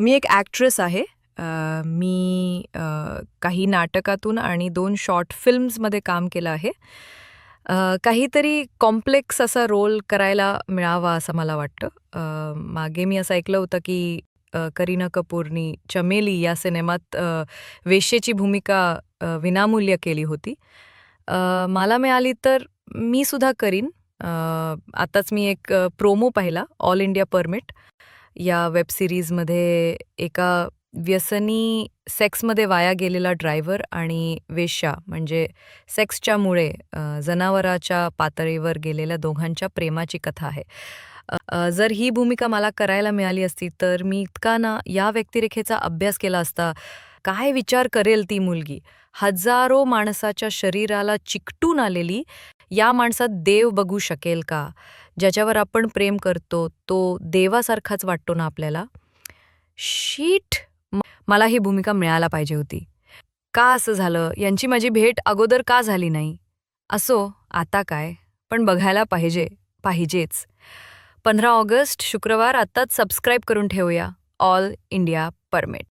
मी एक ॲक्ट्रेस आहे. मी काही नाटकातून आणि 2 शॉर्ट फिल्म्समध्ये काम केलं आहे. काहीतरी कॉम्प्लेक्स असा रोल करायला मिळावा असं मला वाटतं. मागे मी असं ऐकलं होतं की करीना कपूरनी चमेली या सिनेमात वेश्येची भूमिका विनामूल्य केली होती. मला मिळाली तर मी सुद्धा करीन. आताच मी एक प्रोमो पाहिला ऑल इंडिया परमिट या वेब सीरीजमध्ये एका व्यसनी सेक्समध्ये वाया गेलेला ड्रायव्हर आणि वेश्या म्हणजे सेक्सच्यामुळे जनावराच्या पातळीवर गेलेल्या दोघांच्या प्रेमाची कथा आहे. जर ही भूमिका मला करायला मिळाली असती तर मी इतका ना या व्यक्तिरेखेचा अभ्यास केला असता. काय विचार करेल ती मुलगी? हजारो माणसाच्या शरीराला चिकटून आलेली या माणसात देव बघू शकेल का? ज्याच्यावर आपण प्रेम करतो तो देवासारखाच वाटतो ना आपल्याला? शीट! मला ही भूमिका मिळायला पाहिजे होती. का असं झालं? यांची माझी भेट अगोदर का झाली नाही? असो, आता काय? पण बघायला पाहिजेच. 15 ऑगस्ट शुक्रवार आत्ताच सबस्क्राईब करून ठेवूया. All India permit.